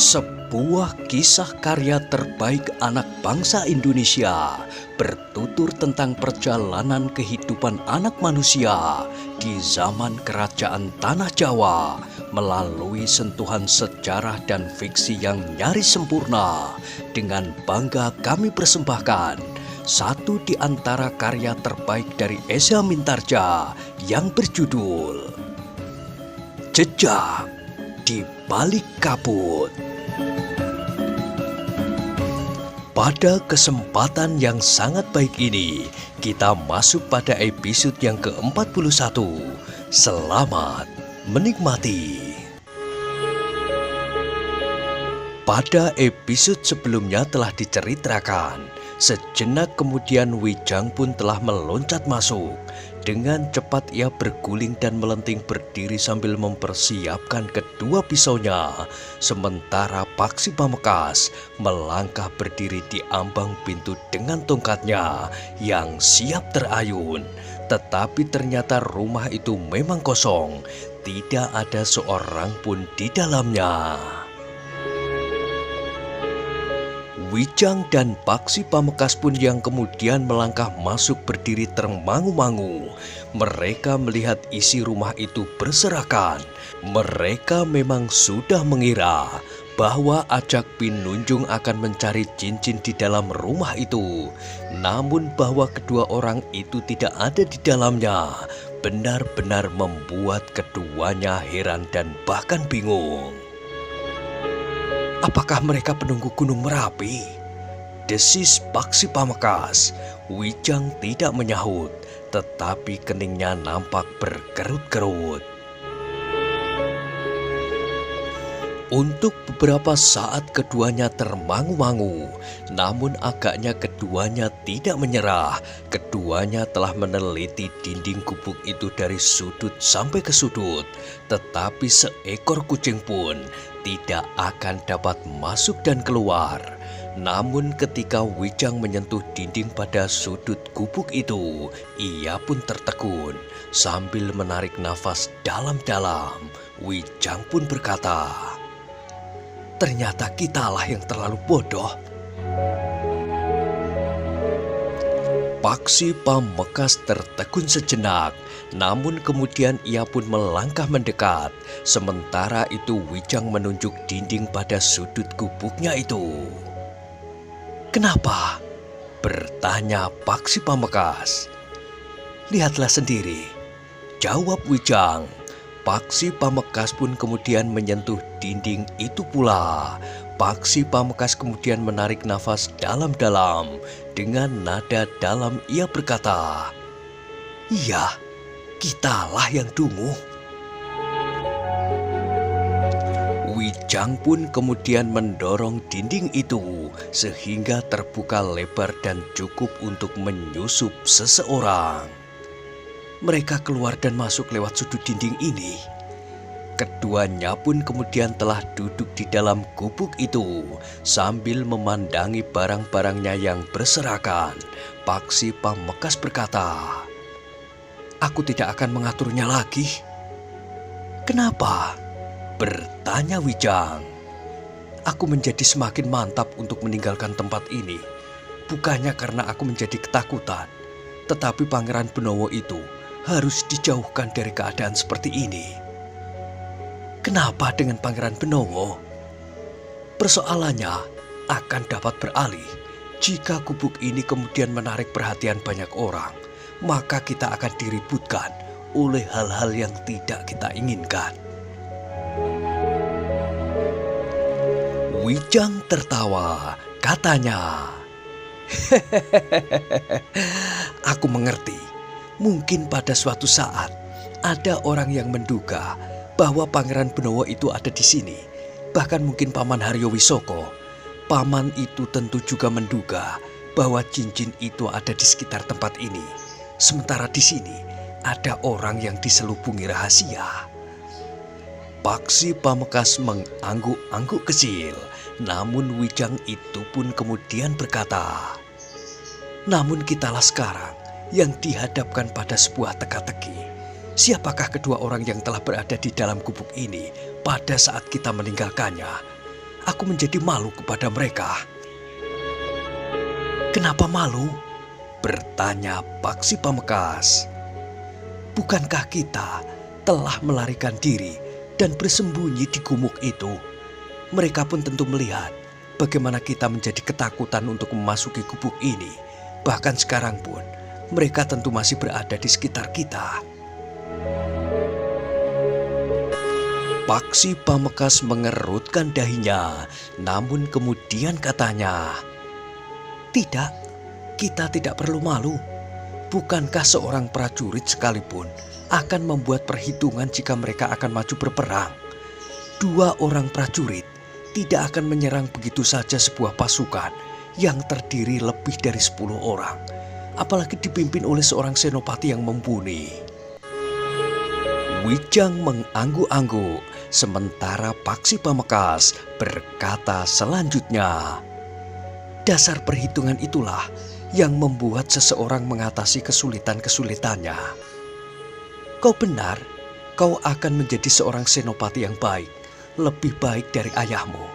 Sebuah kisah karya terbaik anak bangsa Indonesia bertutur tentang perjalanan kehidupan anak manusia di zaman kerajaan Tanah Jawa melalui sentuhan sejarah dan fiksi yang nyaris sempurna. Dengan bangga kami persembahkan satu di antara karya terbaik dari Esa Mintarja yang berjudul Jejak di Balik Kabut. Pada kesempatan yang sangat baik ini, kita masuk pada episode yang ke-41. Selamat menikmati. Pada episode sebelumnya telah diceritakan, sejenak kemudian Wijang pun telah meloncat masuk. Dengan cepat ia berguling dan melenting berdiri sambil mempersiapkan kedua pisaunya. Sementara Paksi Pamekasan melangkah berdiri di ambang pintu dengan tongkatnya yang siap terayun. Tetapi ternyata rumah itu memang kosong. Tidak ada seorang pun di dalamnya. Wijang dan Paksi Pamekasan pun yang kemudian melangkah masuk berdiri termangu-mangu. Mereka melihat isi rumah itu berserakan. Mereka memang sudah mengira bahwa Ajak Pinunjung akan mencari cincin di dalam rumah itu. Namun bahwa kedua orang itu tidak ada di dalamnya benar-benar membuat keduanya heran dan bahkan bingung. Apakah mereka penunggu Gunung Merapi? Desis Paksi Pamekasan. Wijang tidak menyahut, tetapi keningnya nampak berkerut-kerut. Untuk beberapa saat keduanya termangu-mangu, namun agaknya keduanya tidak menyerah. Keduanya telah meneliti dinding gubuk itu dari sudut sampai ke sudut, tetapi seekor kucing pun tidak akan dapat masuk dan keluar. Namun ketika Wijang menyentuh dinding pada sudut gubuk itu, ia pun tertegun. Sambil menarik nafas dalam-dalam, Wijang pun berkata, "Ternyata kitalah yang terlalu bodoh." Paksi Pamekasan tertegun sejenak, namun kemudian ia pun melangkah mendekat. Sementara itu Wijang menunjuk dinding pada sudut gubuknya itu. "Kenapa?" bertanya Paksi Pamekasan. "Lihatlah sendiri," jawab Wijang. Paksi Pamekasan pun kemudian menyentuh dinding itu pula. Paksi Pamekasan kemudian menarik nafas dalam-dalam. Dengan nada dalam ia berkata, "Iya, kitalah yang dungu." Wijang pun kemudian mendorong dinding itu sehingga terbuka lebar dan cukup untuk menyusup seseorang. Mereka keluar dan masuk lewat sudut dinding ini. Keduanya pun kemudian telah duduk di dalam gubuk itu sambil memandangi barang-barangnya yang berserakan. Paksi Pamekasan berkata, "Aku tidak akan mengaturnya lagi." "Kenapa?" bertanya Wijang. "Aku menjadi semakin mantap untuk meninggalkan tempat ini. Bukannya karena aku menjadi ketakutan, tetapi Pangeran Benowo itu harus dijauhkan dari keadaan seperti ini." "Kenapa dengan Pangeran Benowo?" "Persoalannya akan dapat beralih. Jika gubuk ini kemudian menarik perhatian banyak orang, maka kita akan diributkan oleh hal-hal yang tidak kita inginkan." Wijang tertawa, katanya, "Aku mengerti. Mungkin pada suatu saat ada orang yang menduga bahwa Pangeran Benowo itu ada di sini. Bahkan mungkin Paman Haryo Wisoko. Paman itu tentu juga menduga bahwa cincin itu ada di sekitar tempat ini. Sementara di sini ada orang yang diselubungi rahasia." Paksi Pamekasan mengangguk-angguk kecil. Namun Wijang itu pun kemudian berkata, "Namun kitalah sekarang yang dihadapkan pada sebuah teka-teki. Siapakah kedua orang yang telah berada di dalam gubuk ini pada saat kita meninggalkannya? aku menjadi malu kepada mereka. Kenapa malu? Bertanya Paksi Pamekasan. Bukankah kita telah melarikan diri dan bersembunyi di gumuk itu? Mereka pun tentu melihat bagaimana kita menjadi ketakutan untuk memasuki gubuk ini. Bahkan sekarang pun mereka tentu masih berada di sekitar kita. Paksi Pamekasan mengerutkan dahinya, namun kemudian katanya, "Tidak, kita tidak perlu malu. Bukankah seorang prajurit sekalipun akan membuat perhitungan jika mereka akan maju berperang? 2 orang prajurit tidak akan menyerang begitu saja sebuah pasukan yang terdiri lebih dari 10 orang, apalagi dipimpin oleh seorang senopati yang mumpuni." Wijang mengangguk-angguk, sementara Paksi Pamekasan berkata selanjutnya, "Dasar perhitungan itulah yang membuat seseorang mengatasi kesulitan-kesulitannya. Kau benar, kau akan menjadi seorang senopati yang baik, lebih baik dari ayahmu."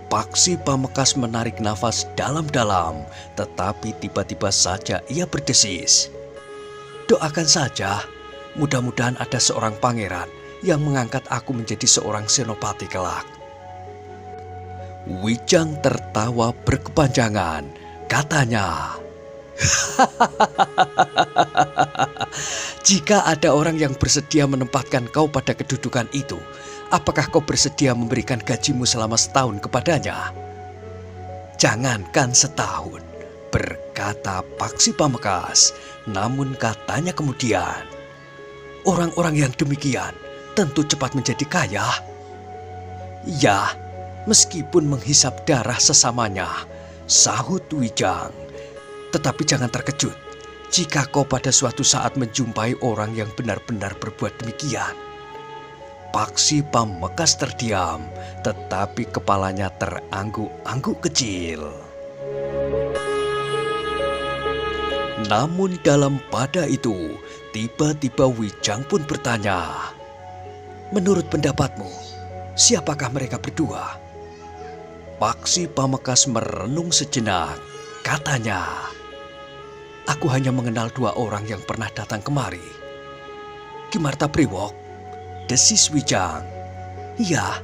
Paksi Pamekasan menarik nafas dalam-dalam, tetapi tiba-tiba saja ia berdesis, "Doakan saja, mudah-mudahan ada seorang pangeran yang mengangkat aku menjadi seorang senopati kelak." Wijang tertawa berkepanjangan, katanya, "Jika ada orang yang bersedia menempatkan kau pada kedudukan itu, apakah kau bersedia memberikan gajimu selama setahun kepadanya?" "Jangankan setahun," berkata Paksi Pamekasan, namun katanya kemudian, "Orang-orang yang demikian tentu cepat menjadi kaya." "Ya, meskipun menghisap darah sesamanya," sahut Wijang. "Tetapi jangan terkejut jika kau pada suatu saat menjumpai orang yang benar-benar berbuat demikian." Paksi Pamekasan terdiam, tetapi kepalanya terangguk-angguk kecil. Namun dalam pada itu, tiba-tiba Wijang pun bertanya, "Menurut pendapatmu, siapakah mereka berdua?" Paksi Pamekasan merenung sejenak, katanya, "Aku hanya mengenal 2 orang yang pernah datang kemari." "Ki Martapriwok?" desis Wijang. "Ya,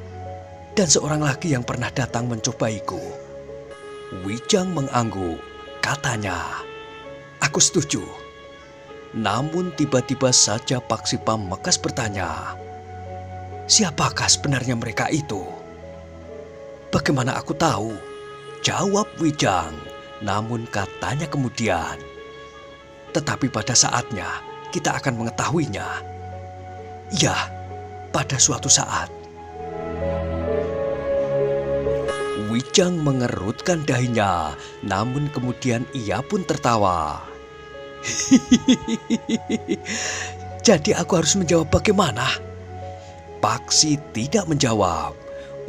dan seorang lagi yang pernah datang mencobaiku." Wijang mengangguk, katanya, "Aku setuju." Namun tiba-tiba saja Paksi Pamekasan bertanya, "Siapakah sebenarnya mereka itu?" "Bagaimana aku tahu?" jawab Wijang. Namun katanya kemudian, "Tetapi pada saatnya kita akan mengetahuinya." "Ya, pada suatu saat." Wijang mengerutkan dahinya, namun kemudian ia pun tertawa. "Jadi aku harus menjawab bagaimana?" Paksi tidak menjawab.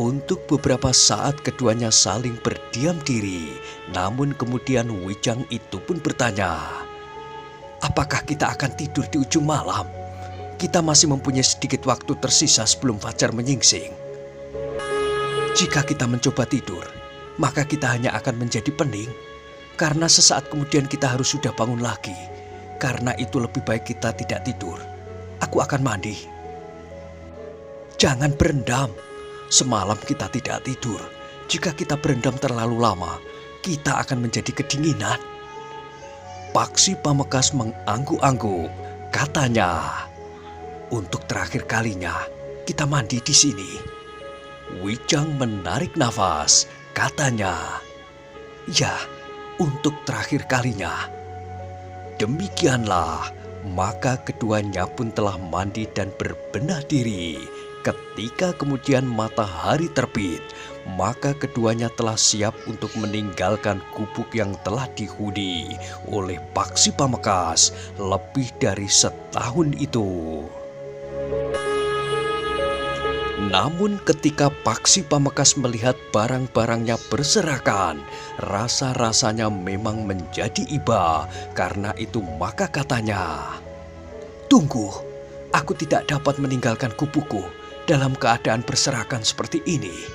Untuk beberapa saat keduanya saling berdiam diri, namun kemudian Wijang itu pun bertanya, "Apakah kita akan tidur di ujung malam? Kita masih mempunyai sedikit waktu tersisa sebelum fajar menyingsing. Jika kita mencoba tidur, maka kita hanya akan menjadi pening, karena sesaat kemudian kita harus sudah bangun lagi. Karena itu lebih baik kita tidak tidur. Aku akan mandi." "Jangan berendam. Semalam kita tidak tidur. Jika kita berendam terlalu lama, kita akan menjadi kedinginan." Paksi Pamekasan mengangguk-angguk, katanya, "Untuk terakhir kalinya, kita mandi di sini." Wijang menarik nafas, katanya, "Ya, untuk terakhir kalinya." Demikianlah, maka keduanya pun telah mandi dan berbenah diri. Ketika kemudian matahari terbit, maka keduanya telah siap untuk meninggalkan gubuk yang telah dihuni oleh Paksi Pamekasan lebih dari setahun itu. Namun ketika Paksi Pamekasan melihat barang-barangnya berserakan, rasa-rasanya memang menjadi iba. Karena itu maka katanya, "Tunggu, aku tidak dapat meninggalkan gubukku dalam keadaan berserakan seperti ini."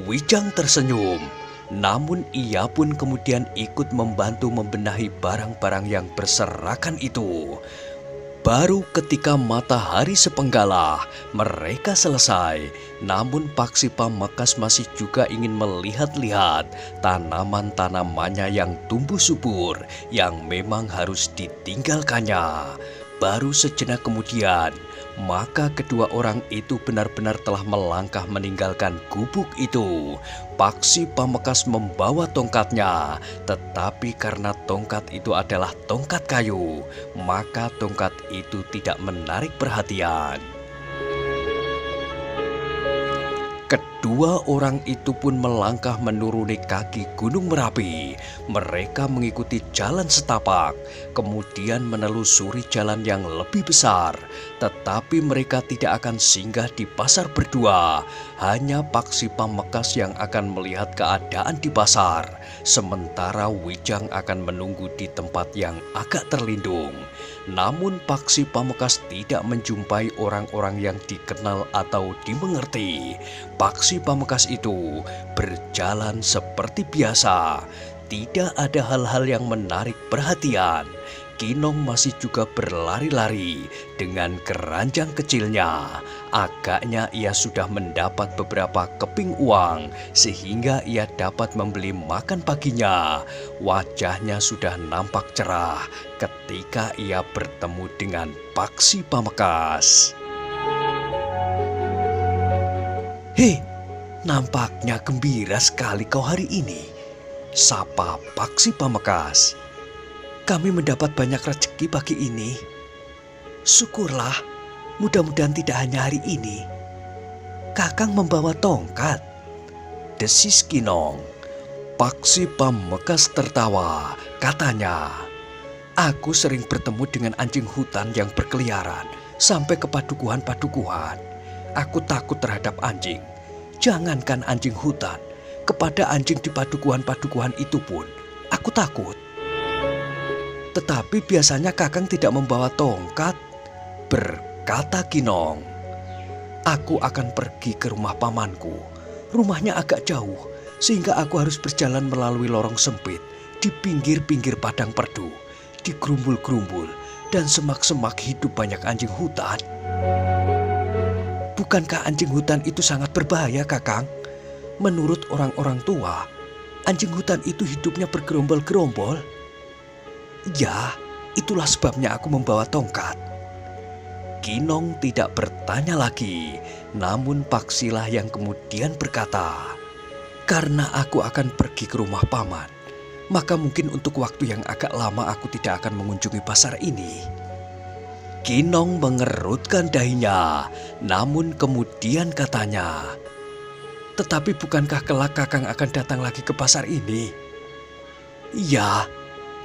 Wijang tersenyum, namun ia pun kemudian ikut membantu membenahi barang-barang yang berserakan itu. Baru ketika matahari sepenggalah mereka selesai, namun Paksi Pamekasan masih juga ingin melihat-lihat tanaman-tanamannya yang tumbuh subur yang memang harus ditinggalkannya. Baru sejenak kemudian, maka kedua orang itu benar-benar telah melangkah meninggalkan gubuk itu. Paksi Pamekasan membawa tongkatnya, tetapi karena tongkat itu adalah tongkat kayu, maka tongkat itu tidak menarik perhatian. Kedua orang itu pun melangkah menuruni kaki Gunung Merapi. Mereka mengikuti jalan setapak, kemudian menelusuri jalan yang lebih besar. Tetapi mereka tidak akan singgah di pasar berdua. Hanya Paksi Pamekasan yang akan melihat keadaan di pasar, sementara Wijang akan menunggu di tempat yang agak terlindung. Namun Paksi Pamekasan tidak menjumpai orang-orang yang dikenal atau dimengerti. Paksi Pamekasan itu berjalan seperti biasa. Tidak ada hal-hal yang menarik perhatian. Kinong masih juga berlari-lari dengan keranjang kecilnya. Agaknya ia sudah mendapat beberapa keping uang sehingga ia dapat membeli makan paginya. Wajahnya sudah nampak cerah ketika ia bertemu dengan Paksi Pamekasan. "Hei, nampaknya gembira sekali kau hari ini," sapa Paksi Pamekasan. "Kami mendapat banyak rezeki pagi ini." "Syukurlah, mudah-mudahan tidak hanya hari ini." "Kakang membawa tongkat," desis Kinong. Paksi Pamekasan tertawa, katanya, "Aku sering bertemu dengan anjing hutan yang berkeliaran sampai ke padukuhan-padukuhan. Aku takut terhadap anjing. Jangankan anjing hutan, kepada anjing di padukuhan-padukuhan itu pun aku takut." "Tetapi biasanya Kakang tidak membawa tongkat," berkata Kinong. "Aku akan pergi ke rumah pamanku. Rumahnya agak jauh, sehingga aku harus berjalan melalui lorong sempit, di pinggir-pinggir padang perdu, di gerumbul-gerumbul, dan semak-semak hidup banyak anjing hutan." "Bukankah anjing hutan itu sangat berbahaya, Kakang? Menurut orang-orang tua, anjing hutan itu hidupnya bergerombol-gerombol." "Ya, itulah sebabnya aku membawa tongkat." Kinong tidak bertanya lagi, namun Paksilah yang kemudian berkata, "Karena aku akan pergi ke rumah paman, maka mungkin untuk waktu yang agak lama aku tidak akan mengunjungi pasar ini." Kinong mengerutkan dahinya, namun kemudian katanya, "Tetapi bukankah kelak Kakang akan datang lagi ke pasar ini?" "Ya,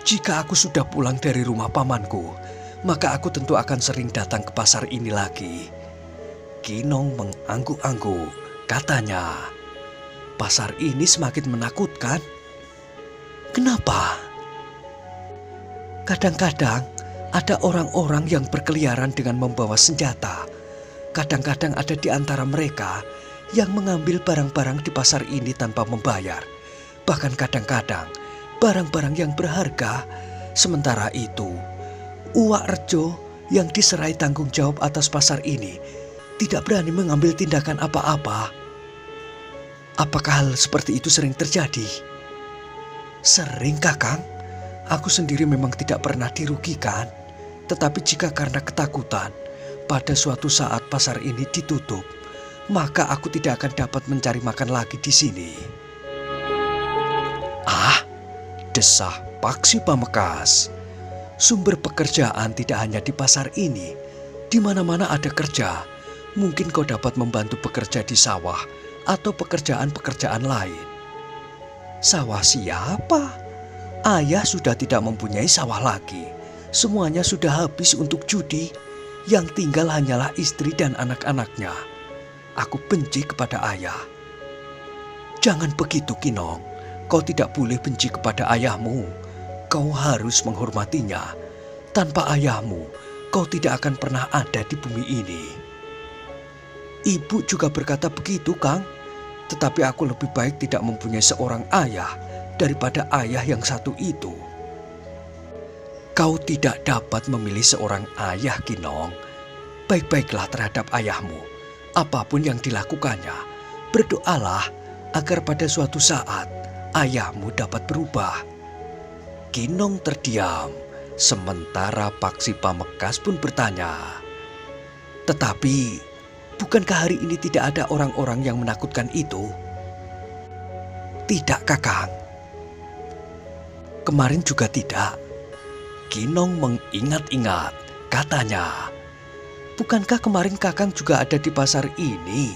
jika aku sudah pulang dari rumah pamanku, maka aku tentu akan sering datang ke pasar ini lagi." Kinong mengangguk-angguk, katanya, "Pasar ini semakin menakutkan." "Kenapa?" "Kadang-kadang ada orang-orang yang berkeliaran dengan membawa senjata. Kadang-kadang ada di antara mereka yang mengambil barang-barang di pasar ini tanpa membayar. Bahkan kadang-kadang barang-barang yang berharga. Sementara itu, Uwak Rejo yang diserai tanggung jawab atas pasar ini tidak berani mengambil tindakan apa-apa." "Apakah hal seperti itu sering terjadi?" "Sering, Kakang. Aku sendiri memang tidak pernah dirugikan. Tetapi jika karena ketakutan pada suatu saat pasar ini ditutup, maka aku tidak akan dapat mencari makan lagi di sini." "Ah," desah Paksi Pamekasan, "sumber pekerjaan tidak hanya di pasar ini. Di mana-mana ada kerja. Mungkin kau dapat membantu bekerja di sawah atau pekerjaan-pekerjaan lain." "Sawah siapa? Ayah sudah tidak mempunyai sawah lagi. Semuanya sudah habis untuk judi. Yang tinggal hanyalah istri dan anak-anaknya. Aku benci kepada ayah." "Jangan begitu, Kinong. Kau tidak boleh benci kepada ayahmu. Kau harus menghormatinya. Tanpa ayahmu, kau tidak akan pernah ada di bumi ini." "Ibu juga berkata begitu, Kang. Tetapi aku lebih baik tidak mempunyai seorang ayah daripada ayah yang satu itu. Kau tidak dapat memilih seorang ayah, Kinong. Baik-baiklah terhadap ayahmu. Apapun yang dilakukannya, berdoalah agar pada suatu saat ayahmu dapat berubah. Kinong terdiam, sementara Paksi Pamekasan pun bertanya, "Tetapi, bukankah hari ini tidak ada orang-orang yang menakutkan itu?" "Tidak, Kakang. Kemarin juga tidak." Kinong mengingat-ingat, katanya, "Bukankah kemarin Kakang juga ada di pasar ini?"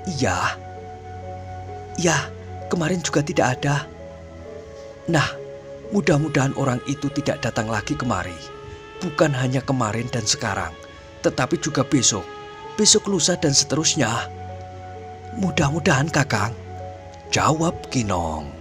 "Iya. Ya, kemarin juga tidak ada." "Nah, mudah-mudahan orang itu tidak datang lagi kemari. Bukan hanya kemarin dan sekarang, tetapi juga besok, besok lusa dan seterusnya." "Mudah-mudahan, Kakang," jawab Kinong.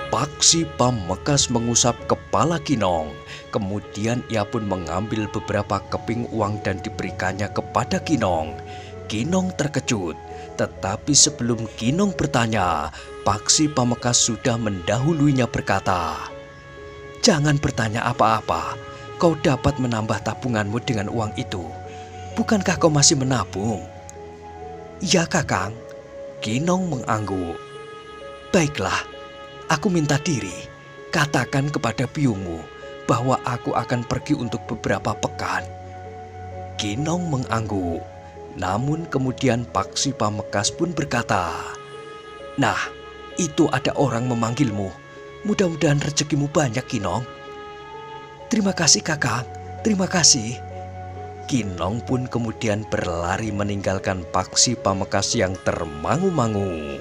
Paksi Pamekasan mengusap kepala Kinong. Kemudian ia pun mengambil beberapa keping uang dan diberikannya kepada Kinong. Kinong terkejut, tetapi sebelum Kinong bertanya, Paksi Pamekasan sudah mendahuluinya berkata, "Jangan bertanya apa-apa. Kau dapat menambah tabunganmu dengan uang itu. Bukankah kau masih menabung?" "Ya, Kakang." Kinong mengangguk. "Baiklah, aku minta diri. Katakan kepada biungmu bahwa aku akan pergi untuk beberapa pekan." Kinong mengangguk. Namun kemudian Paksi Pamekasan pun berkata, "Nah, itu ada orang memanggilmu. Mudah-mudahan rezekimu banyak, Kinong." "Terima kasih, Kakang. Terima kasih." Kinong pun kemudian berlari meninggalkan Paksi Pamekasan yang termangu-mangu.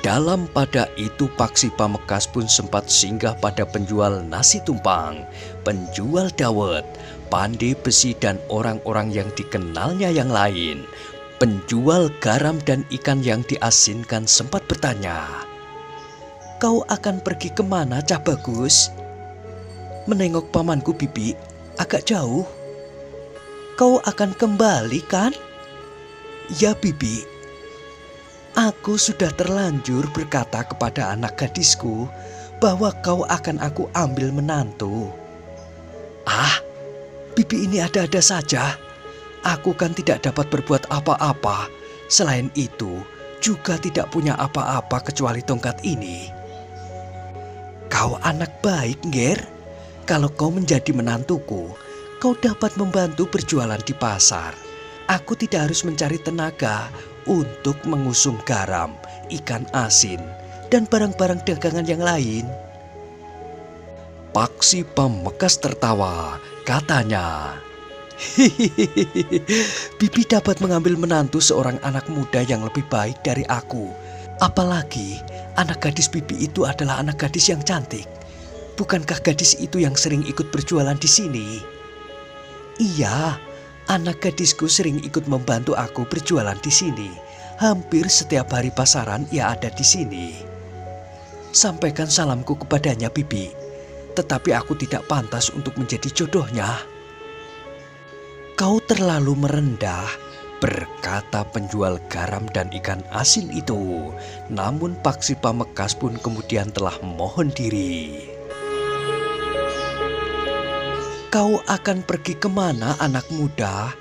Dalam pada itu Paksi Pamekasan pun sempat singgah pada penjual nasi tumpang, penjual dawet, pandai besi dan orang-orang yang dikenalnya yang lain. Penjual garam dan ikan yang diasinkan sempat bertanya, "Kau akan pergi kemana, Cah Bagus?" "Menengok pamanku, Bibi, agak jauh." "Kau akan kembali, kan?" "Ya, Bibi." "Aku sudah terlanjur berkata kepada anak gadisku bahwa kau akan aku ambil menantu." "Ah, Bibi ini ada-ada saja. Aku kan tidak dapat berbuat apa-apa. Selain itu, juga tidak punya apa-apa kecuali tongkat ini." "Kau anak baik, Nger. Kalau kau menjadi menantuku, kau dapat membantu berjualan di pasar. Aku tidak harus mencari tenaga untuk mengusung garam, ikan asin, dan barang-barang dagangan yang lain." Paksi Pamekasan tertawa, katanya, "Hehehe, Bibi dapat mengambil menantu seorang anak muda yang lebih baik dari aku. Apalagi anak gadis Bibi itu adalah anak gadis yang cantik. Bukankah gadis itu yang sering ikut berjualan di sini?" "Iya, anak gadisku sering ikut membantu aku berjualan di sini. Hampir setiap hari pasaran ia ada di sini." "Sampaikan salamku kepadanya, Bibi. Tetapi aku tidak pantas untuk menjadi jodohnya." "Kau terlalu merendah," berkata penjual garam dan ikan asin itu. Namun Paksi Pamekasan pun kemudian telah mohon diri. "Kau akan pergi kemana, anak muda?"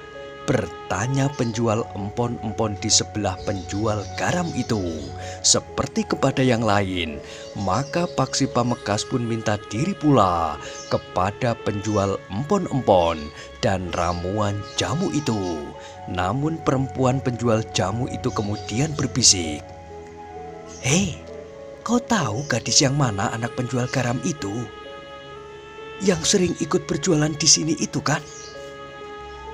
bertanya penjual empon-empon di sebelah penjual garam itu. Seperti kepada yang lain, maka Paksi Pamekasan pun minta diri pula kepada penjual empon-empon dan ramuan jamu itu. Namun perempuan penjual jamu itu kemudian berbisik, "Hei, kau tahu gadis yang mana anak penjual garam itu? Yang sering ikut berjualan di sini itu, kan?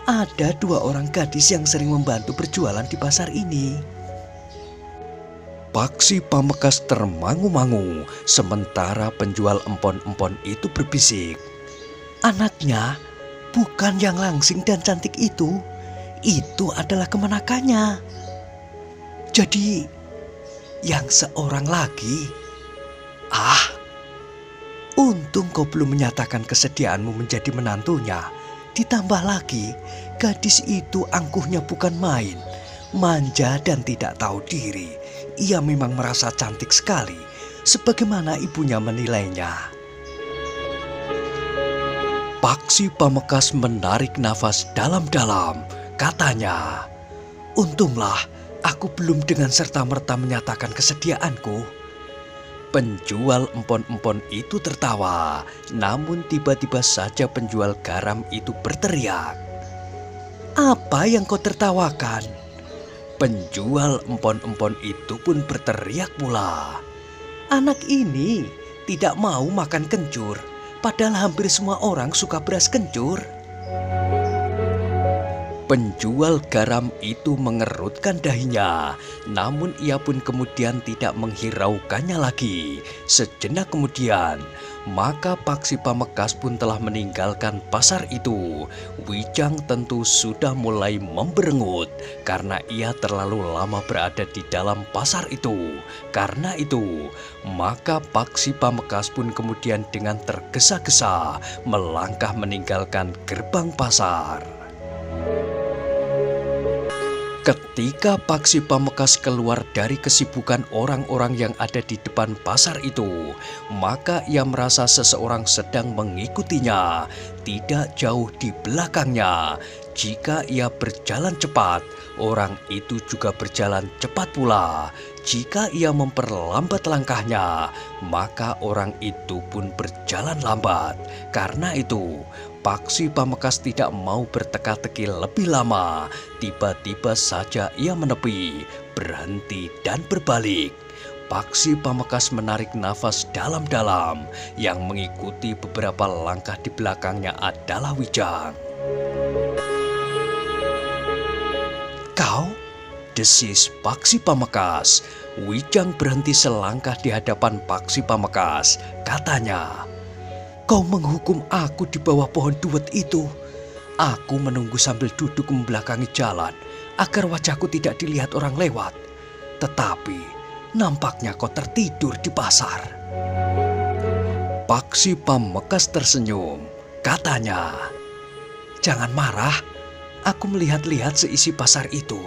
Ada 2 orang gadis yang sering membantu berjualan di pasar ini." Paksi Pamekasan termangu-mangu, sementara penjual empon-empon itu berbisik, "Anaknya bukan yang langsing dan cantik itu. Itu adalah kemenakannya. Jadi, yang seorang lagi." "Ah, untung kau belum menyatakan kesediaanmu menjadi menantunya. Ditambah lagi, gadis itu angkuhnya bukan main, manja dan tidak tahu diri. Ia memang merasa cantik sekali, sebagaimana ibunya menilainya. Paksi Pamekasan menarik nafas dalam-dalam. Katanya, "Untunglah aku belum dengan serta-merta menyatakan kesediaanku." Penjual empon-empon itu tertawa, namun tiba-tiba saja penjual garam itu berteriak. "Apa yang kau tertawakan?" Penjual empon-empon itu pun berteriak pula. "Anak ini tidak mau makan kencur, padahal hampir semua orang suka beras kencur." Penjual garam itu mengerutkan dahinya, namun ia pun kemudian tidak menghiraukannya lagi. Sejenak kemudian, maka Paksi Pamekasan pun telah meninggalkan pasar itu. Wijang tentu sudah mulai memberengut karena ia terlalu lama berada di dalam pasar itu. Karena itu, maka Paksi Pamekasan pun kemudian dengan tergesa-gesa melangkah meninggalkan gerbang pasar. Ketika Paksi Pamekasan keluar dari kesibukan orang-orang yang ada di depan pasar itu, maka ia merasa seseorang sedang mengikutinya, tidak jauh di belakangnya. Jika ia berjalan cepat, orang itu juga berjalan cepat pula. Jika ia memperlambat langkahnya, maka orang itu pun berjalan lambat. Karena itu, Paksi Pamekasan tidak mau berteka-teki lebih lama. Tiba-tiba saja ia menepi, berhenti dan berbalik. Paksi Pamekasan menarik nafas dalam-dalam. Yang mengikuti beberapa langkah di belakangnya adalah Wijang. "Kau?" desis Paksi Pamekasan. Wijang berhenti selangkah di hadapan Paksi Pamekasan. Katanya, "Kau menghukum aku di bawah pohon duet itu. Aku menunggu sambil duduk membelakangi jalan agar wajahku tidak dilihat orang lewat. Tetapi nampaknya kau tertidur di pasar." Paksi Pamekasan tersenyum. Katanya, "Jangan marah. Aku melihat-lihat seisi pasar itu.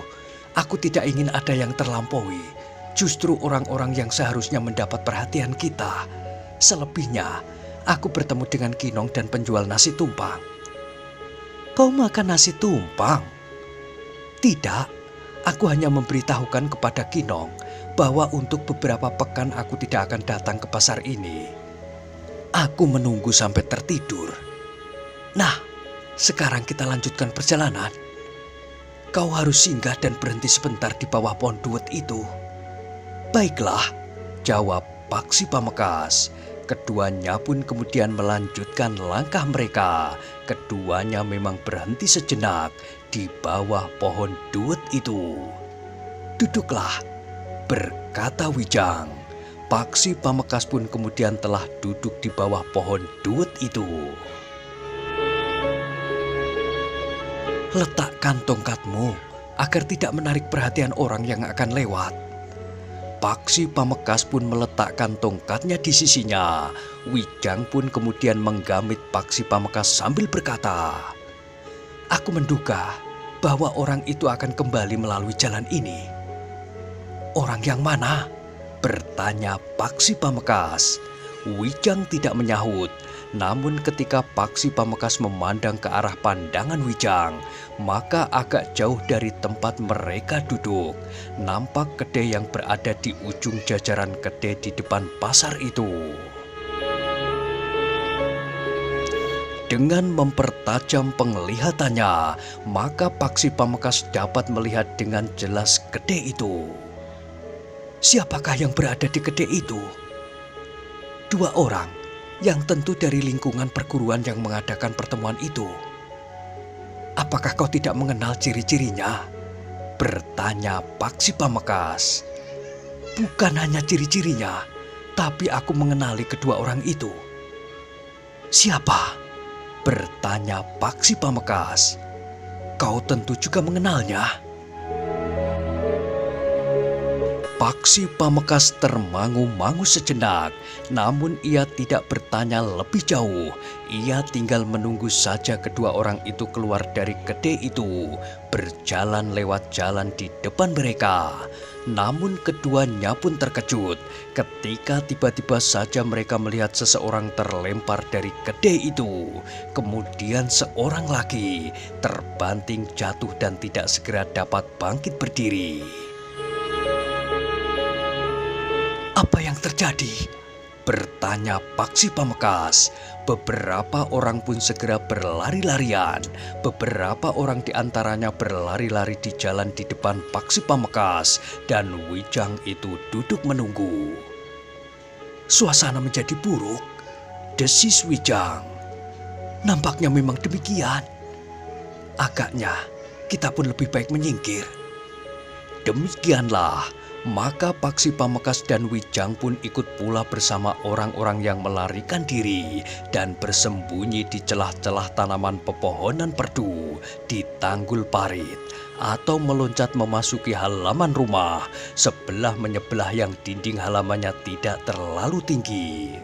Aku tidak ingin ada yang terlampaui. Justru orang-orang yang seharusnya mendapat perhatian kita. Selebihnya, aku bertemu dengan Kinong dan penjual nasi tumpang." "Kau makan nasi tumpang?" "Tidak, aku hanya memberitahukan kepada Kinong bahwa untuk beberapa pekan aku tidak akan datang ke pasar ini. Aku menunggu sampai tertidur. Nah, sekarang kita lanjutkan perjalanan. Kau harus singgah dan berhenti sebentar di bawah pohon duet itu." "Baiklah," jawab Paksi Pamekasan. Keduanya pun kemudian melanjutkan langkah mereka. Keduanya memang berhenti sejenak di bawah pohon duet itu. "Duduklah," berkata Wijang. Paksi Pamekasan pun kemudian telah duduk di bawah pohon duet itu. "Letakkan tongkatmu agar tidak menarik perhatian orang yang akan lewat." Paksi Pamekasan pun meletakkan tongkatnya di sisinya. Wijang pun kemudian menggamit Paksi Pamekasan sambil berkata, "Aku menduga bahwa orang itu akan kembali melalui jalan ini." "Orang yang mana?" bertanya Paksi Pamekasan. Wijang tidak menyahut. Namun ketika Paksi Pamekasan memandang ke arah pandangan Wijang, maka agak jauh dari tempat mereka duduk, nampak kedai yang berada di ujung jajaran kedai di depan pasar itu. Dengan mempertajam penglihatannya, maka Paksi Pamekasan dapat melihat dengan jelas kedai itu. Siapakah yang berada di kedai itu? Dua orang yang tentu dari lingkungan perguruan yang mengadakan pertemuan itu. Apakah kau tidak mengenal ciri-cirinya? Bertanya Paksi Pamekasan. Bukan hanya ciri-cirinya, tapi aku mengenali kedua orang itu. Siapa? Bertanya Paksi Pamekasan. Kau tentu juga mengenalnya. Paksi Pamekasan termangu-mangu sejenak, namun ia tidak bertanya lebih jauh. Ia tinggal menunggu saja kedua orang itu keluar dari kedai itu, berjalan lewat jalan di depan mereka. Namun keduanya pun terkejut ketika tiba-tiba saja mereka melihat seseorang terlempar dari kedai itu. Kemudian seorang lagi terbanting jatuh dan tidak segera dapat bangkit berdiri. Apa yang terjadi? Bertanya Paksi Pamekasan. Beberapa orang pun segera berlari-larian. Beberapa orang di antaranya berlari-lari di jalan di depan Paksi Pamekasan dan Wijang itu duduk menunggu. Suasana menjadi buruk, desis Wijang. Nampaknya memang demikian. Agaknya kita pun lebih baik menyingkir. Demikianlah, maka Paksi Pamekasan dan Wijang pun ikut pula bersama orang-orang yang melarikan diri dan bersembunyi di celah-celah tanaman pepohonan perdu di tanggul parit, atau meloncat memasuki halaman rumah sebelah menyebelah yang dinding halamannya tidak terlalu tinggi.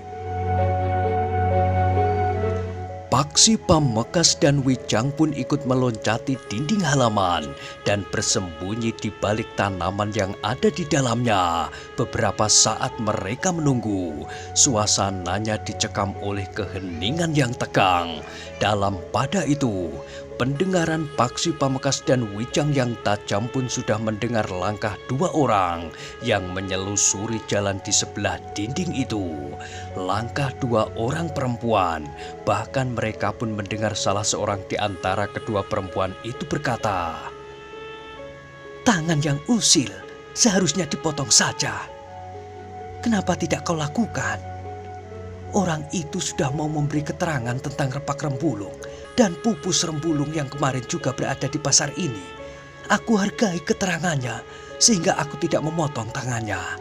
Paksi Pamekasan dan Wijang pun ikut meloncati dinding halaman dan bersembunyi di balik tanaman yang ada di dalamnya. Beberapa saat mereka menunggu, suasananya dicekam oleh keheningan yang tegang. Dalam pada itu, pendengaran Paksi Pamekasan dan Wijang yang tajam pun sudah mendengar langkah dua orang yang menyelusuri jalan di sebelah dinding itu. Langkah dua orang perempuan, bahkan mereka pun mendengar salah seorang di antara kedua perempuan itu berkata, "Tangan yang usil seharusnya dipotong saja. Kenapa tidak kau lakukan? Orang itu sudah mau memberi keterangan tentang Repak Rembulung dan Pupus Rembulung yang kemarin juga berada di pasar ini. Aku hargai keterangannya sehingga aku tidak memotong tangannya."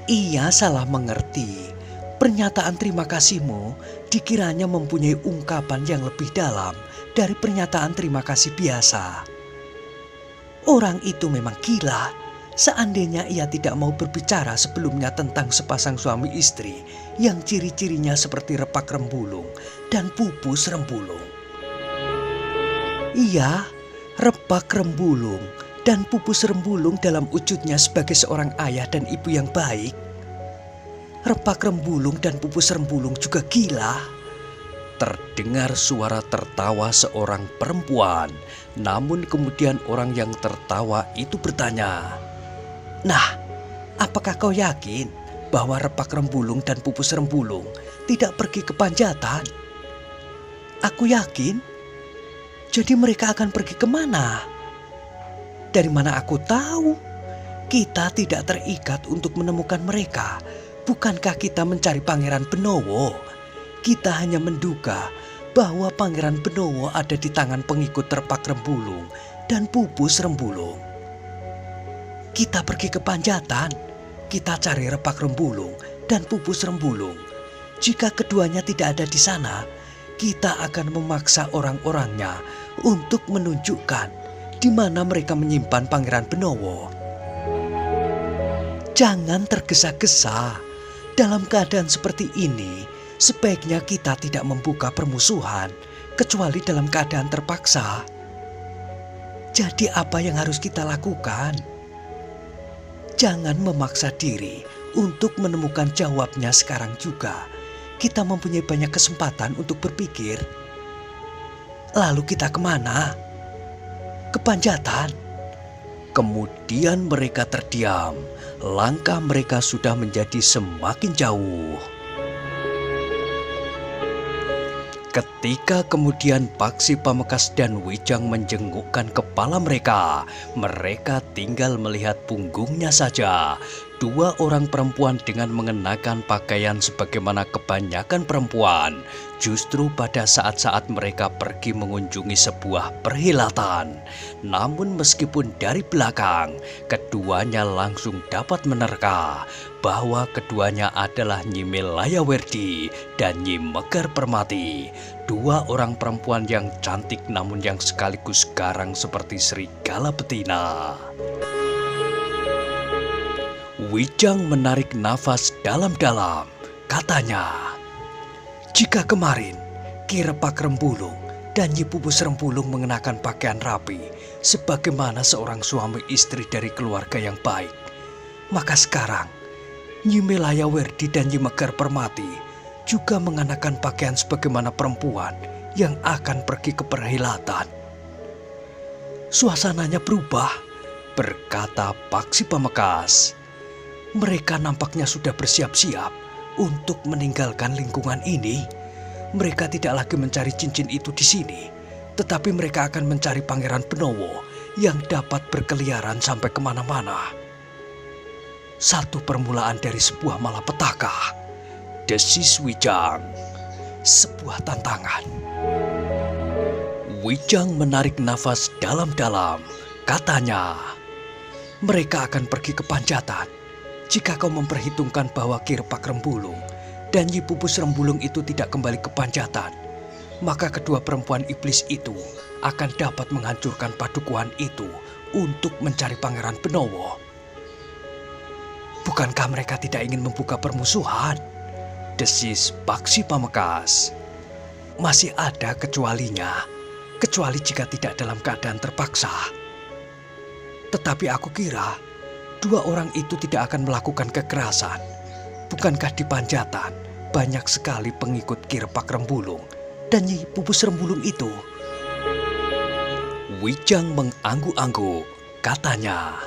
Ia salah mengerti. Pernyataan terima kasihmu dikiranya mempunyai ungkapan yang lebih dalam dari pernyataan terima kasih biasa. Orang itu memang gila. Seandainya ia tidak mau berbicara sebelumnya tentang sepasang suami istri yang ciri-cirinya seperti Repak Rembulung dan Pupus Rembulung. Iya, Repak Rembulung dan Pupus Rembulung dalam wujudnya sebagai seorang ayah dan ibu yang baik. Repak Rembulung dan Pupus Rembulung juga gila. Terdengar suara tertawa seorang perempuan, namun kemudian orang yang tertawa itu bertanya, "Nah, apakah kau yakin bahwa Repak Rembulung dan Pupus Rembulung tidak pergi ke Panjatan?" "Aku yakin." "Jadi mereka akan pergi kemana?" "Dari mana aku tahu? Kita tidak terikat untuk menemukan mereka. Bukankah kita mencari Pangeran Benowo? Kita hanya menduga bahwa Pangeran Benowo ada di tangan pengikut Repak Rembulung dan Pupus Rembulung. Kita pergi ke Panjatan, kita cari Repak Rembulung dan Pupus Rembulung. Jika keduanya tidak ada di sana, kita akan memaksa orang-orangnya untuk menunjukkan di mana mereka menyimpan Pangeran Benowo." Jangan tergesa-gesa. Dalam keadaan seperti ini, sebaiknya kita tidak membuka permusuhan, kecuali dalam keadaan terpaksa. Jadi apa yang harus kita lakukan? Jangan memaksa diri untuk menemukan jawabnya sekarang juga. Kita mempunyai banyak kesempatan untuk berpikir. Lalu kita kemana? Ke Panjatan. Kemudian mereka terdiam. Langkah mereka sudah menjadi semakin jauh. Ketika kemudian Paksi Pamekasan dan Wijang menjengukkan kepala mereka tinggal melihat punggungnya saja. Dua orang perempuan dengan mengenakan pakaian sebagaimana kebanyakan perempuan. Justru pada saat-saat mereka pergi mengunjungi sebuah perhelatan. Namun meskipun dari belakang, keduanya langsung dapat menerka bahwa keduanya adalah Nyi Melayawerdi dan Nyi Megar Permati. Dua orang perempuan yang cantik namun yang sekaligus garang seperti serigala betina. Wijang menarik nafas dalam-dalam. Katanya, jika kemarin Ki Repak Rembulung dan Nyi Pupus Rembulung mengenakan pakaian rapi sebagaimana seorang suami istri dari keluarga yang baik, maka sekarang Nyi Melaya Werdi dan Nyi Megar Permati juga mengenakan pakaian sebagaimana perempuan yang akan pergi ke perhelatan. Suasananya berubah, berkata Paksi Pamekasan. Mereka nampaknya sudah bersiap-siap untuk meninggalkan lingkungan ini. Mereka tidak lagi mencari cincin itu di sini, tetapi mereka akan mencari Pangeran Benowo yang dapat berkeliaran sampai kemana-mana. Satu permulaan dari sebuah malapetaka, desis Wijang, sebuah tantangan. Wijang menarik nafas dalam-dalam. Katanya, mereka akan pergi ke Panjatan. Jika kau memperhitungkan bahwa Ki Repak Rembulung dan Nyi Pupus Rembulung itu tidak kembali ke Panjatan, maka kedua perempuan iblis itu akan dapat menghancurkan padukuhan itu untuk mencari Pangeran Benowo. Bukankah mereka tidak ingin membuka permusuhan? Desis Paksi Pamekasan. Masih ada kecualinya, kecuali jika tidak dalam keadaan terpaksa. Tetapi aku kira dua orang itu tidak akan melakukan kekerasan. Bukankah di Panjatan banyak sekali pengikut Ki Repak Rembulung dan Nyi Pupus Rembulung itu? Wijang mengangguk-angguk. Katanya,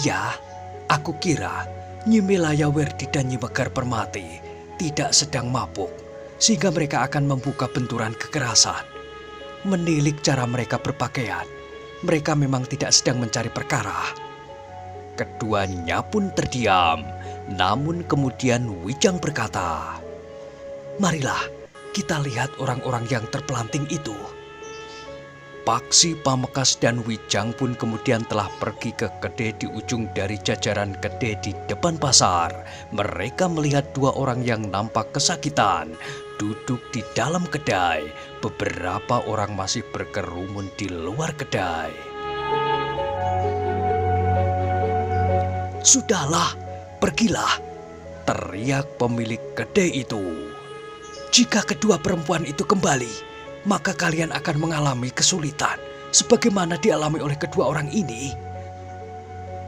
iya, aku kira Nyi Melaya Werdi dan Nyi Megar Permati tidak sedang mabuk, sehingga mereka akan membuka benturan kekerasan. Menilik cara mereka berpakaian, mereka memang tidak sedang mencari perkara. Keduanya pun terdiam, namun kemudian Wijang berkata, marilah kita lihat orang-orang yang terpelanting itu. Paksi Pamekasan dan Wijang pun kemudian telah pergi ke kedai di ujung dari jajaran kedai di depan pasar. Mereka melihat dua orang yang nampak kesakitan duduk di dalam kedai. Beberapa orang masih berkerumun di luar kedai. Sudahlah, pergilah, teriak pemilik kedai itu. Jika kedua perempuan itu kembali, maka kalian akan mengalami kesulitan sebagaimana dialami oleh kedua orang ini.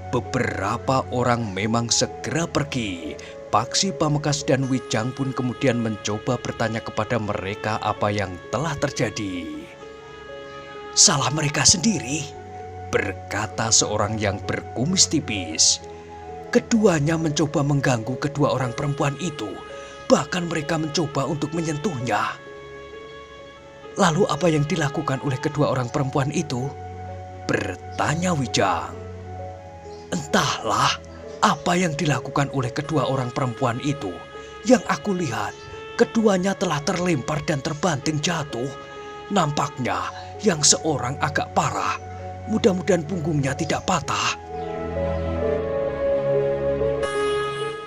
Beberapa orang memang segera pergi. Paksi Pamekasan dan Wijang pun kemudian mencoba bertanya kepada mereka apa yang telah terjadi. Salah mereka sendiri, berkata seorang yang berkumis tipis. Keduanya mencoba mengganggu kedua orang perempuan itu. Bahkan mereka mencoba untuk menyentuhnya. Lalu apa yang dilakukan oleh kedua orang perempuan itu? Bertanya Wijang. Entahlah apa yang dilakukan oleh kedua orang perempuan itu. Yang aku lihat, keduanya telah terlempar dan terbanting jatuh. Nampaknya yang seorang agak parah. Mudah-mudahan punggungnya tidak patah.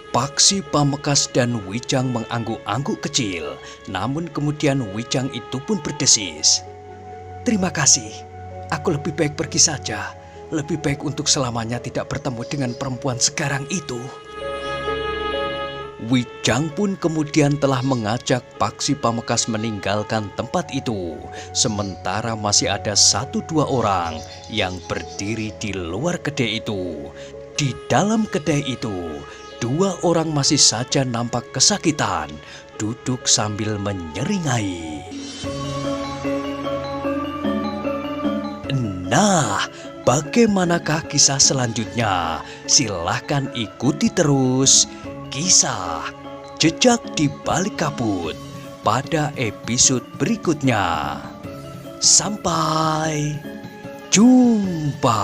Paksi Pamekasan dan Wijang mengangguk-angguk kecil, namun kemudian Wijang itu pun berdesis. Terima kasih, aku lebih baik pergi saja. Lebih baik untuk selamanya tidak bertemu dengan perempuan sekarang itu. Wijang pun kemudian telah mengajak Paksi Pamekasan meninggalkan tempat itu. Sementara masih ada 1-2 orang yang berdiri di luar kedai itu. Di dalam kedai itu, 2 orang masih saja nampak kesakitan, duduk sambil menyeringai. Nah, bagaimanakah kisah selanjutnya? Silahkan ikuti terus kisah Jejak di Balik Kabut pada episode berikutnya. Sampai jumpa.